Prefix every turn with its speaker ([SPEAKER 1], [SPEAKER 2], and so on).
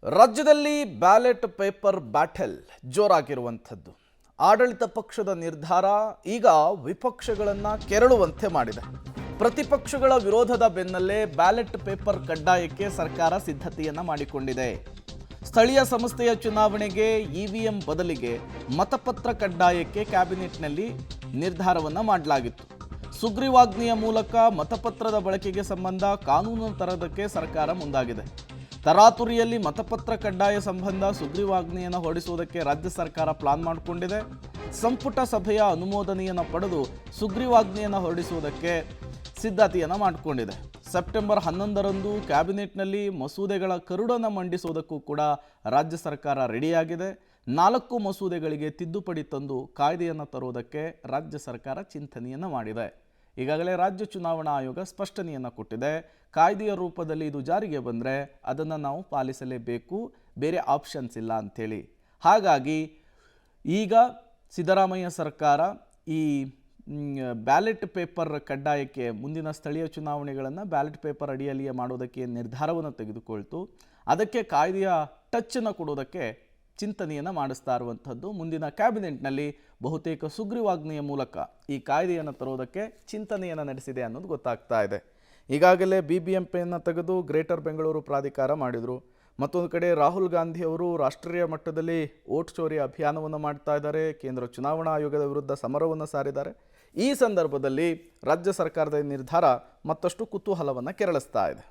[SPEAKER 1] ರಾಜ್ಯದಲ್ಲಿ ballot paper battle ಜೋರಾಗಿರುವಂಥದ್ದು. ಆಡಳಿತ ಪಕ್ಷದ ನಿರ್ಧಾರ ಈಗ ವಿಪಕ್ಷಗಳನ್ನ ಕೆರಳುವಂತೆ ಮಾಡಿದೆ. ಪ್ರತಿಪಕ್ಷಗಳ ವಿರೋಧದ ಬೆನ್ನಲ್ಲೇ ಬ್ಯಾಲೆಟ್ ಪೇಪರ್ ಕಡ್ಡಾಯಕ್ಕೆ ಸರ್ಕಾರ ಸಿದ್ಧತೆಯನ್ನ ಮಾಡಿಕೊಂಡಿದೆ. ಸ್ಥಳೀಯ ಸಂಸ್ಥೆಯ ಚುನಾವಣೆಗೆ ಇವಿಎಂ ಬದಲಿಗೆ ಮತಪತ್ರ ಕಡ್ಡಾಯಕ್ಕೆ ಕ್ಯಾಬಿನೆಟ್ನಲ್ಲಿ ನಿರ್ಧಾರವನ್ನ ಮಾಡಲಾಗಿತ್ತು. ಸುಗ್ರೀವಾಜ್ಞೆಯ ಮೂಲಕ ಮತಪತ್ರದ ಬಳಕೆಗೆ ಸಂಬಂಧ ಕಾನೂನು ತರೋದಕ್ಕೆ ಸರ್ಕಾರ ಮುಂದಾಗಿದೆ. ತರಾತುರಿಯಲ್ಲಿ ಮತಪತ್ರ ಕಡ್ಡಾಯ ಸಂಬಂಧ ಸುಗ್ರೀವಾಜ್ಞೆಯನ್ನು ಹೊರಡಿಸುವುದಕ್ಕೆ ರಾಜ್ಯ ಸರ್ಕಾರ ಪ್ಲಾನ್ ಮಾಡಿಕೊಂಡಿದೆ. ಸಂಪುಟ ಸಭೆಯ ಅನುಮೋದನೆಯನ್ನು ಪಡೆದು ಸುಗ್ರೀವಾಜ್ಞೆಯನ್ನು ಹೊರಡಿಸುವುದಕ್ಕೆ ಸಿದ್ಧತೆಯನ್ನು ಮಾಡಿಕೊಂಡಿದೆ. ಸೆಪ್ಟೆಂಬರ್ 11ರಂದು ಕ್ಯಾಬಿನೆಟ್ನಲ್ಲಿ ಮಸೂದೆಗಳ ಕರಡನ್ನು ಮಂಡಿಸುವುದಕ್ಕೂ ಕೂಡ ರಾಜ್ಯ ಸರ್ಕಾರ ರೆಡಿಯಾಗಿದೆ. 4 ಮಸೂದೆಗಳಿಗೆ ತಿದ್ದುಪಡಿ ತಂದು ಕಾಯ್ದೆಯನ್ನು ತರುವುದಕ್ಕೆ ರಾಜ್ಯ ಸರ್ಕಾರ ಚಿಂತನೆಯನ್ನು ಮಾಡಿದೆ. ಈಗಾಗಲೇ ರಾಜ್ಯ ಚುನಾವಣಾ ಆಯೋಗ ಸ್ಪಷ್ಟನೆಯನ್ನು ಕೊಟ್ಟಿದೆ. ಕಾಯ್ದೆಯ ರೂಪದಲ್ಲಿ ಇದು ಜಾರಿಗೆ ಬಂದರೆ ಅದನ್ನು ನಾವು ಪಾಲಿಸಲೇಬೇಕು, ಬೇರೆ ಆಪ್ಷನ್ಸ್ ಇಲ್ಲ ಅಂಥೇಳಿ. ಹಾಗಾಗಿ ಈಗ ಸಿದ್ದರಾಮಯ್ಯ ಸರ್ಕಾರ ಈ ಬ್ಯಾಲೆಟ್ ಪೇಪರ್ ಕಡ್ಡಾಯಕ್ಕೆ ಮುಂದಿನ ಸ್ಥಳೀಯ ಚುನಾವಣೆಗಳನ್ನು ಬ್ಯಾಲೆಟ್ ಪೇಪರ್ ಅಡಿಯಲ್ಲಿಯೇ ಮಾಡೋದಕ್ಕೆ ನಿರ್ಧಾರವನ್ನು ತೆಗೆದುಕೊಳ್ತು. ಅದಕ್ಕೆ ಕಾಯ್ದೆಯ ಟಚ್ಚನ್ನು ಕೊಡೋದಕ್ಕೆ ಚಿಂತನೆಯನ್ನು ಮಾಡಿಸ್ತಾ ಇರುವಂಥದ್ದು. ಮುಂದಿನ ಕ್ಯಾಬಿನೆಟ್ನಲ್ಲಿ ಬಹುತೇಕ ಸುಗ್ರೀವಾಜ್ಞೆಯ ಮೂಲಕ ಈ ಕಾಯ್ದೆಯನ್ನು ತರೋದಕ್ಕೆ ಚಿಂತನೆಯನ್ನು ನಡೆಸಿದೆ ಅನ್ನೋದು ಗೊತ್ತಾಗ್ತಾ ಇದೆ. ಈಗಾಗಲೇ BBMPಯನ್ನು ತೆಗೆದು ಗ್ರೇಟರ್ ಬೆಂಗಳೂರು ಪ್ರಾಧಿಕಾರ ಮಾಡಿದರು. ಮತ್ತೊಂದು ಕಡೆ ರಾಹುಲ್ ಗಾಂಧಿ ಅವರು ರಾಷ್ಟ್ರೀಯ ಮಟ್ಟದಲ್ಲಿ ವೋಟ್ ಚೋರಿ ಅಭಿಯಾನವನ್ನು ಮಾಡ್ತಾ ಇದ್ದಾರೆ. ಕೇಂದ್ರ ಚುನಾವಣಾ ಆಯೋಗದ ವಿರುದ್ಧ ಸಮರವನ್ನು ಸಾರಿದ್ದಾರೆ. ಈ ಸಂದರ್ಭದಲ್ಲಿ ರಾಜ್ಯ ಸರ್ಕಾರದ ನಿರ್ಧಾರ ಮತ್ತಷ್ಟು ಕುತೂಹಲವನ್ನು ಕೆರಳಿಸ್ತಾ ಇದೆ.